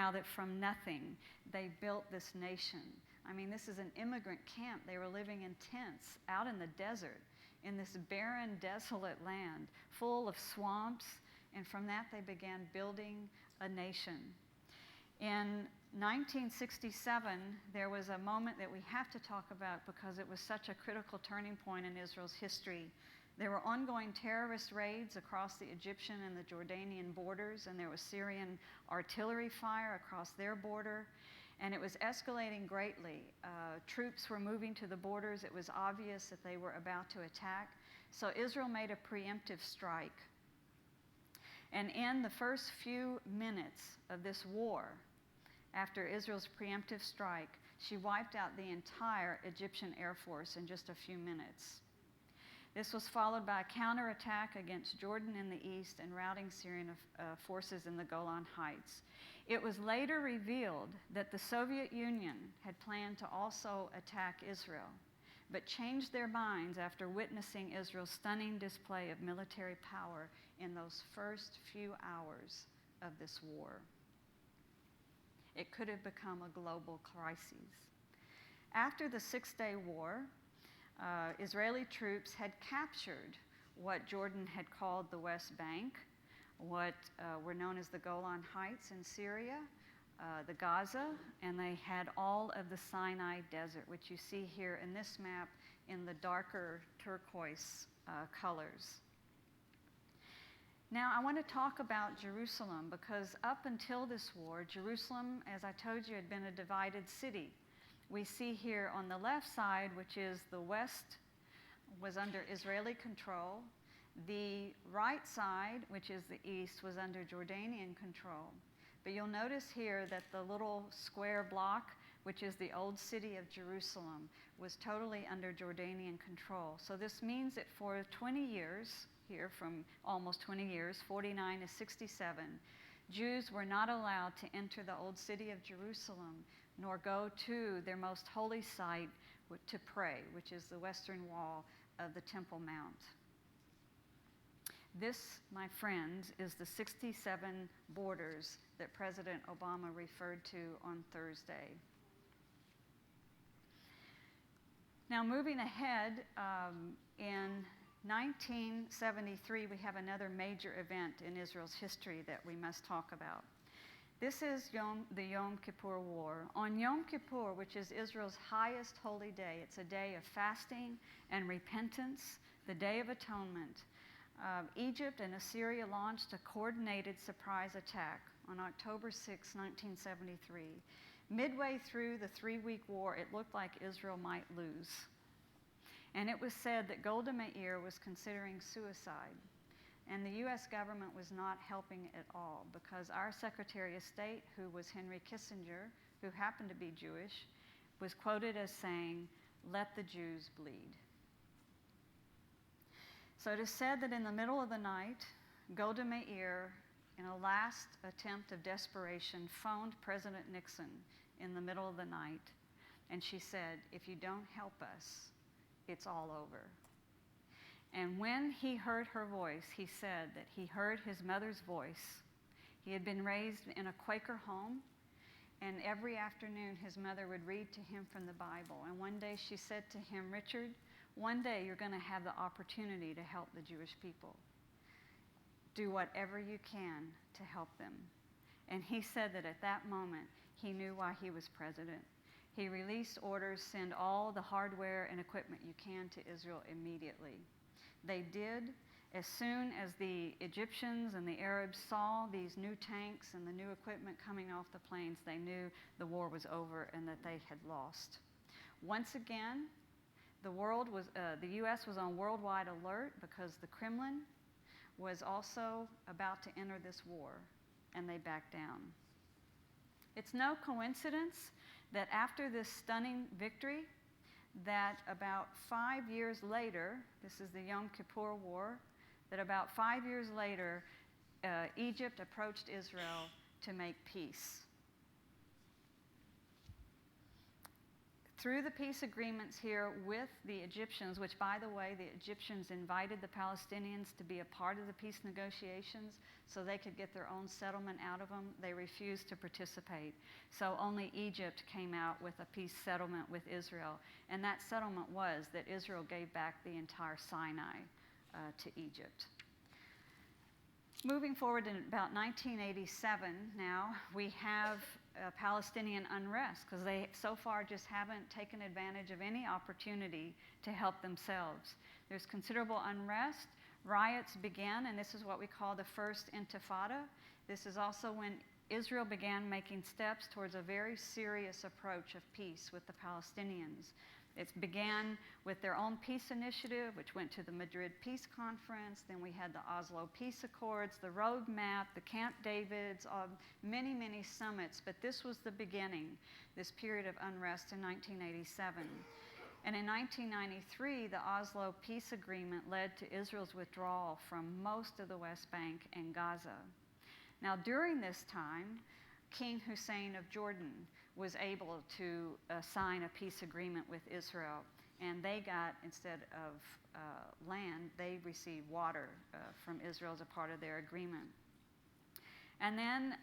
how that from nothing they built this nation. I mean, this is an immigrant camp. They were living in tents out in the desert, in this barren, desolate land, full of swamps, and from that they began building a nation. In 1967, there was a moment that we have to talk about because it was such a critical turning point in Israel's history. There were ongoing terrorist raids across the Egyptian and the Jordanian borders, and there was Syrian artillery fire across their border, and it was escalating greatly. Troops were moving to the borders. It was obvious that they were about to attack. So Israel made a preemptive strike. And in the first few minutes of this war, after Israel's preemptive strike, she wiped out the entire Egyptian Air Force in just a few minutes. This was followed by a counterattack against Jordan in the east and routing Syrian forces in the Golan Heights. It was later revealed that the Soviet Union had planned to also attack Israel, but changed their minds after witnessing Israel's stunning display of military power in those first few hours of this war. It could have become a global crisis. After the Six-Day War, Israeli troops had captured what Jordan had called the West Bank, what were known as the Golan Heights in Syria, the Gaza, and they had all of the Sinai Desert, which you see here in this map in the darker turquoise colors. Now, I want to talk about Jerusalem because up until this war, Jerusalem, as I told you, had been a divided city. We see here on the left side, which is the west, was under Israeli control. The right side, which is the east, was under Jordanian control. But you'll notice here that the little square block, which is the old city of Jerusalem, was totally under Jordanian control. So this means that for 20 years, here from almost 20 years, 49 to 67, Jews were not allowed to enter the old city of Jerusalem, nor go to their most holy site to pray, which is the western wall of the Temple Mount. This, my friends, is the 67 borders that President Obama referred to on Thursday. Now, moving ahead, in 1973, we have another major event in Israel's history that we must talk about. This is the Yom Kippur War. On Yom Kippur, which is Israel's highest holy day, it's a day of fasting and repentance, the Day of Atonement. Egypt and Assyria launched a coordinated surprise attack on October 6, 1973. Midway through the 3-week war, it looked like Israel might lose. And it was said that Golda Meir was considering suicide. And the U.S. government was not helping at all because our Secretary of State, who was Henry Kissinger, who happened to be Jewish, was quoted as saying, "Let the Jews bleed." So it is said that in the middle of the night, Golda Meir, in a last attempt of desperation, phoned President Nixon in the middle of the night, and she said, "If you don't help us, it's all over." And when he heard her voice, he said that he heard his mother's voice. He had been raised in a Quaker home, and every afternoon his mother would read to him from the Bible. And one day she said to him, "Richard, one day you're going to have the opportunity to help the Jewish people. Do whatever you can to help them." And he said that at that moment, he knew why he was president. He released orders, send all the hardware and equipment you can to Israel immediately. They did. As soon as the Egyptians and the Arabs saw these new tanks and the new equipment coming off the planes, they knew the war was over and that they had lost. Once again, the U.S. was on worldwide alert because the Kremlin was also about to enter this war, and they backed down. It's no coincidence that after this stunning victory, that about 5 years later, this is the Yom Kippur War, that about 5 years later, Egypt approached Israel to make peace. through the peace agreements here with the Egyptians, which, by the way, the Egyptians invited the Palestinians to be a part of the peace negotiations so they could get their own settlement out of them. They refused to participate. So only Egypt came out with a peace settlement with Israel. And that settlement was that Israel gave back the entire Sinai to Egypt. Moving forward in about 1987 now, we have Palestinian unrest because they so far just haven't taken advantage of any opportunity to help themselves. There's considerable unrest. Riots began, and this is what we call the First Intifada. This is also when Israel began making steps towards a very serious approach of peace with the Palestinians. It began with their own peace initiative, which went to the Madrid Peace Conference. Then we had the Oslo Peace Accords, the Roadmap, the Camp Davids, many, many summits. But this was the beginning, this period of unrest in 1987. And in 1993, the Oslo Peace Agreement led to Israel's withdrawal from most of the West Bank and Gaza. Now, during this time, King Hussein of Jordan was able to sign a peace agreement with Israel. And they got, instead of land, they received water from Israel as a part of their agreement. And then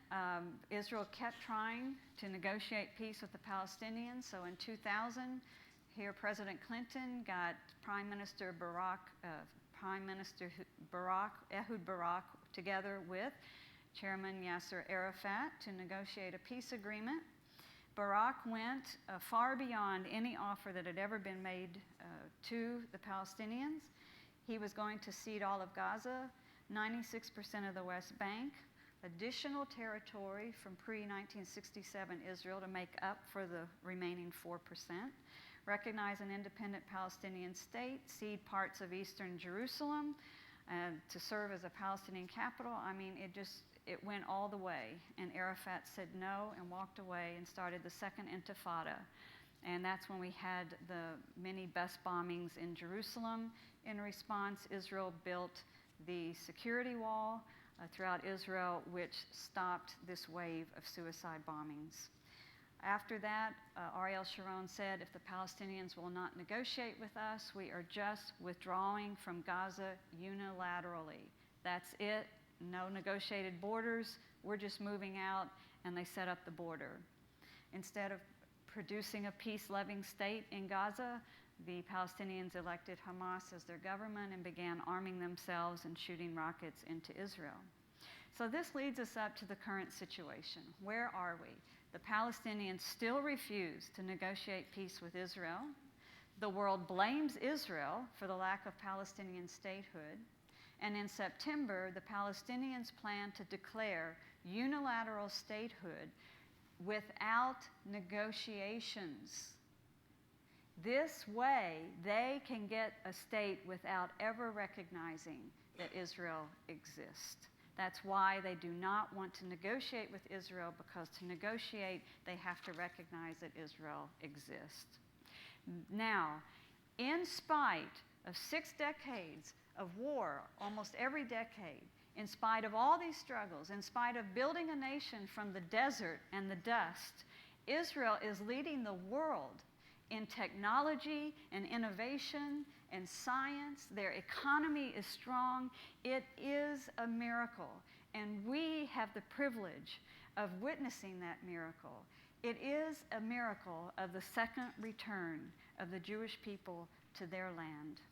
Israel kept trying to negotiate peace with the Palestinians. So in 2000, here President Clinton got Prime Minister Ehud Barak together with Chairman Yasser Arafat to negotiate a peace agreement. Barak went far beyond any offer that had ever been made to the Palestinians. He was going to cede all of Gaza, 96% of the West Bank, additional territory from pre-1967 Israel to make up for the remaining 4%, recognize an independent Palestinian state, cede parts of eastern Jerusalem to serve as a Palestinian capital. I mean, it went all the way, and Arafat said no and walked away and started the Second Intifada. And that's when we had the many bus bombings in Jerusalem. In response, Israel built the security wall throughout Israel, which stopped this wave of suicide bombings. After that, Ariel Sharon said, if the Palestinians will not negotiate with us, we are just withdrawing from Gaza unilaterally. That's it. No negotiated borders, we're just moving out, and they set up the border. Instead of producing a peace-loving state in Gaza, the Palestinians elected Hamas as their government and began arming themselves and shooting rockets into Israel. So this leads us up to the current situation. Where are we? The Palestinians still refuse to negotiate peace with Israel. The world blames Israel for the lack of Palestinian statehood. And in September, the Palestinians plan to declare unilateral statehood without negotiations. This way, they can get a state without ever recognizing that Israel exists. That's why they do not want to negotiate with Israel, because to negotiate, they have to recognize that Israel exists. Now, in spite of 6 decades of war, almost every decade, in spite of all these struggles, in spite of building a nation from the desert and the dust, Israel is leading the world in technology and innovation and science. Their economy is strong. It is a miracle, and we have the privilege of witnessing that miracle. It is a miracle of the second return of the Jewish people to their land.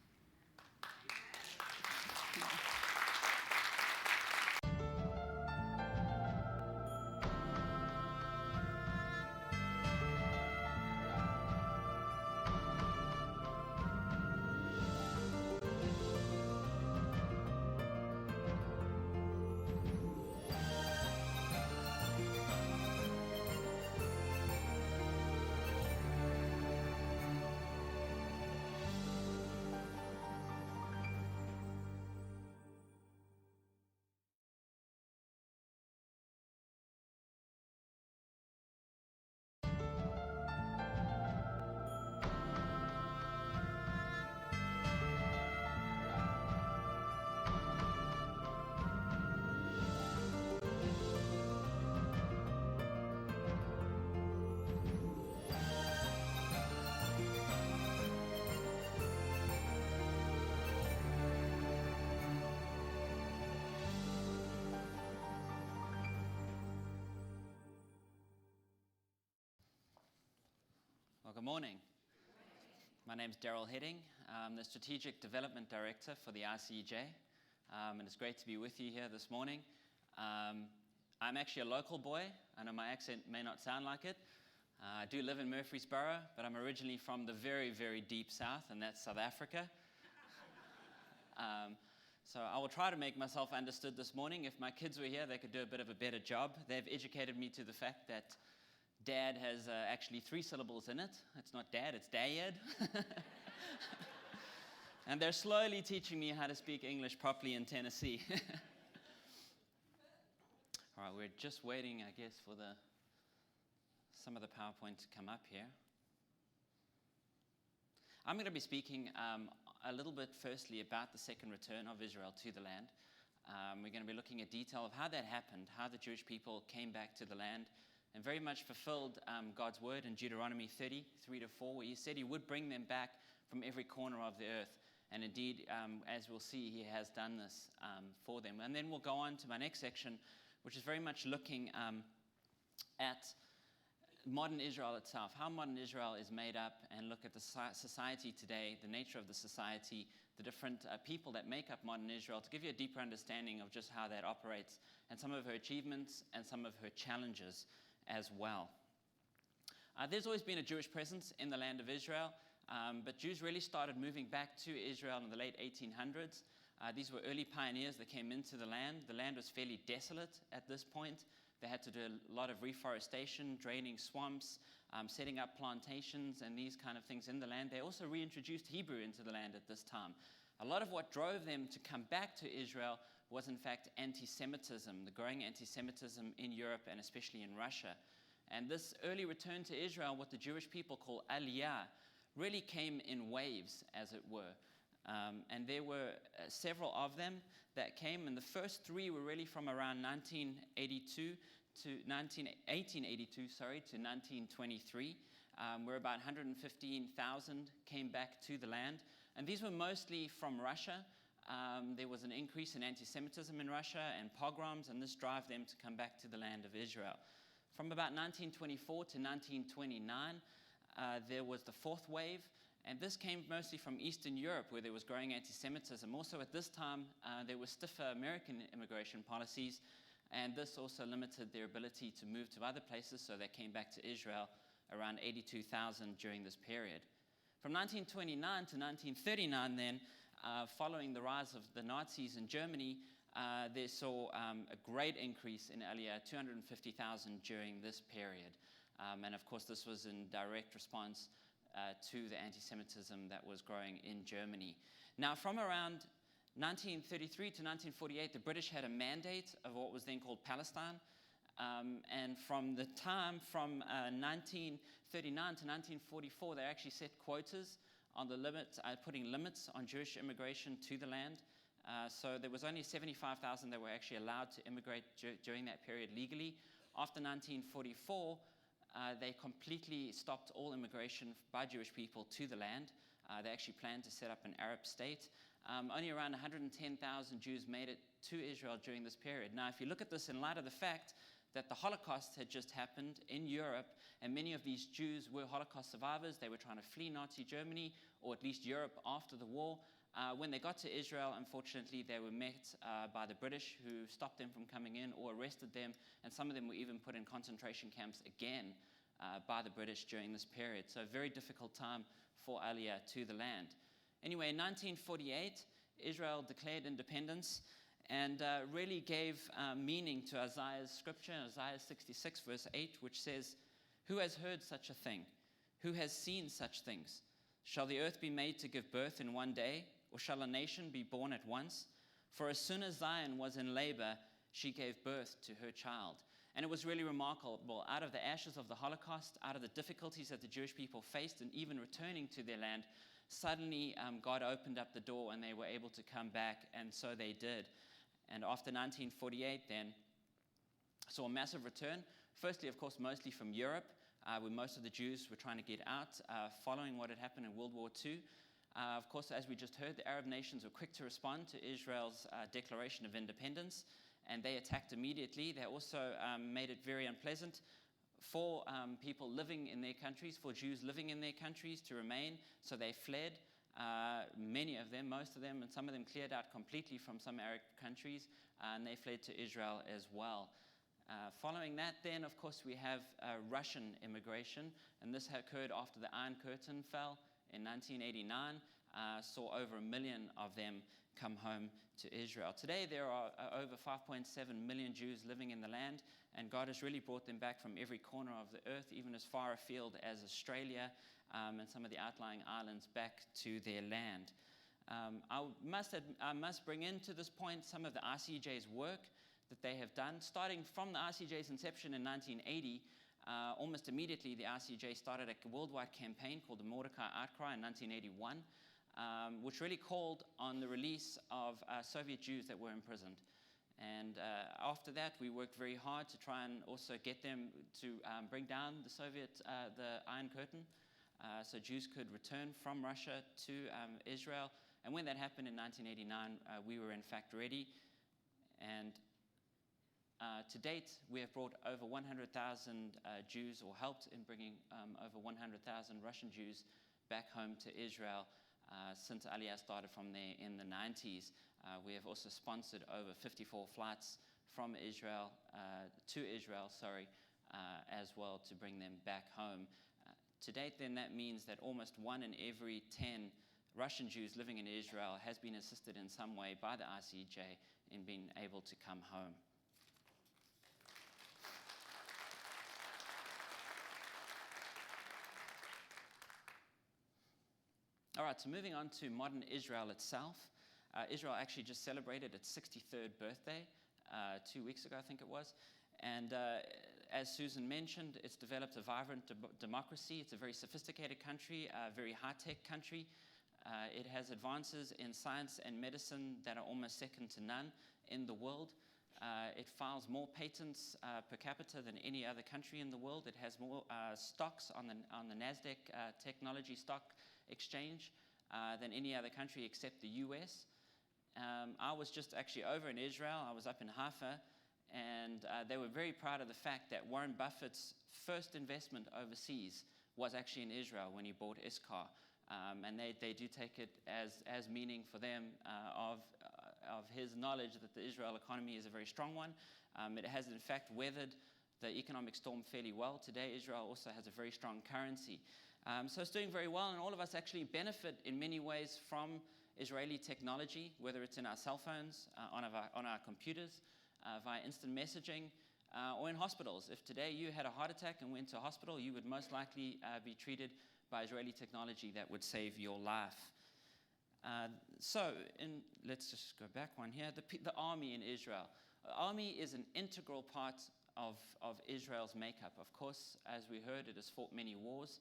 Good morning. My name's Daryl Heading. I'm the Strategic Development Director for the ICEJ, and it's great to be with you here this morning. I'm actually a local boy. I know my accent may not sound like it. I do live in Murfreesboro, but I'm originally from the very, very deep south, and that's South Africa. So I will try to make myself understood this morning. If my kids were here, they could do a bit of a better job. They've educated me to the fact that Dad has actually 3 syllables in it. It's not Dad, it's Dad. And they're slowly teaching me how to speak English properly in Tennessee. All right, we're just waiting, I guess, for some of the PowerPoint to come up here. I'm going to be speaking a little bit firstly about the second return of Israel to the land. We're going to be looking at detail of how that happened, how the Jewish people came back to the land, and very much fulfilled God's word in Deuteronomy 30:3-4, where he said he would bring them back from every corner of the earth. And indeed, as we'll see, he has done this for them. And then we'll go on to my next section, which is very much looking at modern Israel itself, how modern Israel is made up, and look at the society today, the nature of the society, the different people that make up modern Israel, to give you a deeper understanding of just how that operates, and some of her achievements and some of her challenges as well. There's always been a Jewish presence in the land of Israel, but Jews really started moving back to Israel in the late 1800s. These were early pioneers that came into the land. The land was fairly desolate at this point. They had to do a lot of reforestation, draining swamps, setting up plantations and these kind of things in the land. They also reintroduced Hebrew into the land at this time. A lot of what drove them to come back to Israel was in fact anti-Semitism, the growing anti-Semitism in Europe and especially in Russia. And this early return to Israel, what the Jewish people call Aliyah, really came in waves, as it were. And there were several of them that came, and the first 3 were really from around 1882 to 1923, where about 115,000 came back to the land. And these were mostly from Russia. There was an increase in anti-Semitism in Russia and pogroms, and this drove them to come back to the land of Israel. From about 1924 to 1929, there was the 4th wave, and this came mostly from Eastern Europe, where there was growing anti-Semitism. Also at this time, there were stiffer American immigration policies, and this also limited their ability to move to other places, so they came back to Israel, around 82,000 during this period. From 1929 to 1939 then, following the rise of the Nazis in Germany, they saw a great increase in Aliyah, 250,000 during this period. And of course, this was in direct response to the anti-Semitism that was growing in Germany. Now, from around 1933 to 1948, the British had a mandate of what was then called Palestine. And from the time from 1939 to 1944, they actually set quotas on the limits, putting limits on Jewish immigration to the land. So there was only 75,000 that were actually allowed to immigrate during that period legally. After 1944, they completely stopped all immigration by Jewish people to the land. They actually planned to set up an Arab state. Only around 110,000 Jews made it to Israel during this period. Now, if you look at this in light of the fact that the Holocaust had just happened in Europe, and many of these Jews were Holocaust survivors, they were trying to flee Nazi Germany, or at least Europe after the war. When they got to Israel, unfortunately, they were met by the British, who stopped them from coming in or arrested them, and some of them were even put in concentration camps again by the British during this period. So a very difficult time for Aliyah to the land. Anyway, in 1948, Israel declared independence and really gave meaning to Isaiah's scripture, Isaiah 66, verse 8, which says, "Who has heard such a thing? Who has seen such things? Shall the earth be made to give birth in one day, or shall a nation be born at once? For as soon as Zion was in labor, she gave birth to her child." And it was really remarkable. Out of the ashes of the Holocaust, out of the difficulties that the Jewish people faced, and even returning to their land, suddenly God opened up the door and they were able to come back, and so they did. And after 1948 then, saw a massive return. Firstly, of course, mostly from Europe, where most of the Jews were trying to get out following what had happened in World War II. Of course, as we just heard, the Arab nations were quick to respond to Israel's declaration of independence, and they attacked immediately. They also made it very unpleasant for people living in their countries, for Jews living in their countries to remain, so they fled. Many of them, most of them, and some of them cleared out completely from some Arab countries, and they fled to Israel as well. Following that, then, of course, we have Russian immigration, and this occurred after the Iron Curtain fell in 1989, saw over 1 million of them come home to Israel. Today, there are over 5.7 million Jews living in the land, and God has really brought them back from every corner of the earth, even as far afield as Australia and some of the outlying islands, back to their land. I must bring into this point some of the ICEJ's work that they have done. Starting from the ICEJ's inception in 1980, almost immediately the ICEJ started a worldwide campaign called the Mordecai Outcry in 1981, which really called on the release of Soviet Jews that were imprisoned. And after that, we worked very hard to try and also get them to bring down the Iron Curtain, so Jews could return from Russia to Israel. And when that happened in 1989, we were in fact ready. And to date, we have brought over 100,000 Jews, or helped in bringing over 100,000 Russian Jews back home to Israel since Aliyah started from there in the 90s. We have also sponsored over 54 flights from Israel to Israel, as well, to bring them back home. To date, then, that means that almost 1 in every 10 Russian Jews living in Israel has been assisted in some way by the ICEJ in being able to come home. All right, so moving on to modern Israel itself. Israel actually just celebrated its 63rd birthday 2 weeks ago, I think it was. And as Susan mentioned, it's developed a vibrant democracy. It's a very sophisticated country, a very high-tech country. It has advances in science and medicine that are almost second to none in the world. It files more patents per capita than any other country in the world. It has more stocks on the NASDAQ technology stock exchange than any other country except the US. I was just actually over in Israel. I was up in Haifa, and they were very proud of the fact that Warren Buffett's first investment overseas was actually in Israel when he bought ISCAR. And they do take it as meaning for them of his knowledge that the Israel economy is a very strong one. It has, in fact, weathered the economic storm fairly well. Today, Israel also has a very strong currency. So it's doing very well, and all of us actually benefit in many ways from Israeli technology, whether it's in our cell phones, on our computers, via instant messaging, or in hospitals. If today you had a heart attack and went to a hospital, you would most likely be treated by Israeli technology that would save your life. Let's just go back one here. The army in Israel. The army is an integral part of Israel's makeup. Of course, as we heard, it has fought many wars.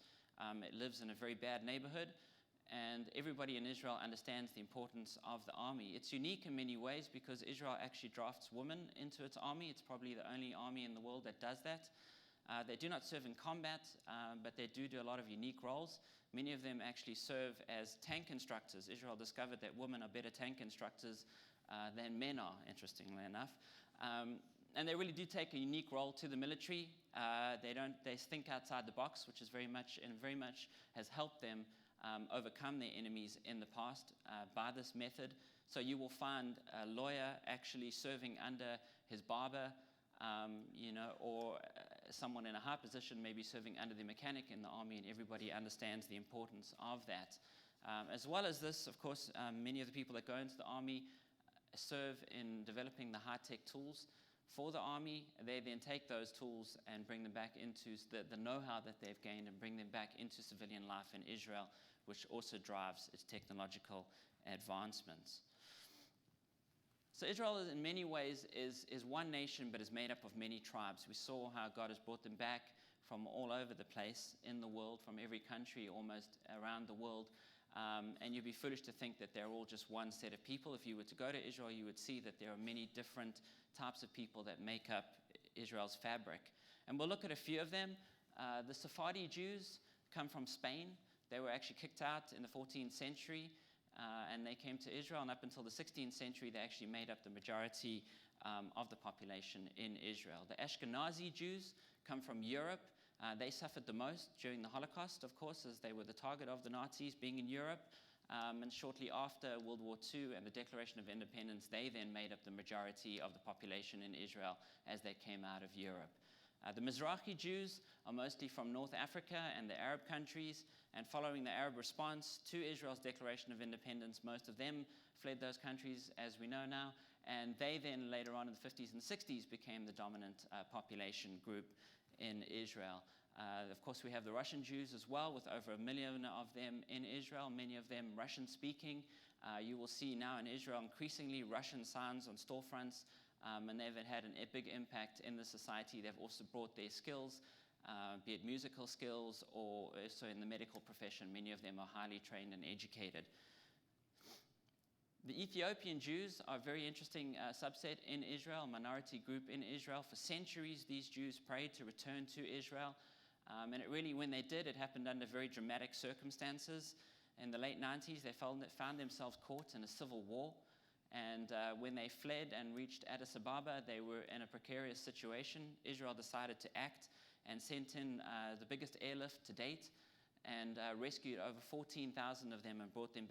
It lives in a very bad neighborhood, and everybody in Israel understands the importance of the army. It's unique in many ways because Israel actually drafts women into its army. It's probably the only army in the world that does that. They do not serve in combat, but they do a lot of unique roles. Many of them actually serve as tank instructors. Israel discovered that women are better tank instructors than men are, interestingly enough. And they really do take a unique role to the military. They think outside the box, which is very much has helped them overcome their enemies in the past by this method. So you will find a lawyer actually serving under his barber, or someone in a high position maybe serving under the mechanic in the army, and everybody understands the importance of that. As well as this, of course, many of the people that go into the army serve in developing the high-tech tools for the army. They then take those tools and bring them back into the know-how that they've gained and bring them back into civilian life in Israel, which also drives its technological advancements. So Israel, in many ways, is one nation, but is made up of many tribes. We saw how God has brought them back from all over the place in the world, from every country almost around the world. And you'd be foolish to think that they're all just one set of people. If you were to go to Israel, you would see that there are many different types of people that make up Israel's fabric. And we'll look at a few of them. The Sephardi Jews come from Spain. They were actually kicked out in the 14th century, and they came to Israel. And up until the 16th century, they actually made up the majority of the population in Israel. The Ashkenazi Jews come from Europe. They suffered the most during the Holocaust, of course, as they were the target of the Nazis, being in Europe. And shortly after World War II and the Declaration of Independence, they then made up the majority of the population in Israel as they came out of Europe. The Mizrahi Jews are mostly from North Africa and the Arab countries, and following the Arab response to Israel's Declaration of Independence, most of them fled those countries, as we know now, and they then later on in the 50s and 60s became the dominant population group in Israel. Of course, we have the Russian Jews as well, with over 1 million of them in Israel, many of them Russian-speaking. You will see now in Israel increasingly Russian signs on storefronts, and they've had a big impact in the society. They've also brought their skills, be it musical skills or also in the medical profession. Many of them are highly trained and educated. The Ethiopian Jews are a very interesting subset in Israel, a minority group in Israel. For centuries, these Jews prayed to return to Israel. And it really, when they did, it happened under very dramatic circumstances. In the late 90s, they found themselves caught in a civil war. And when they fled and reached Addis Ababa, they were in a precarious situation. Israel decided to act and sent in the biggest airlift to date and rescued over 14,000 of them and brought them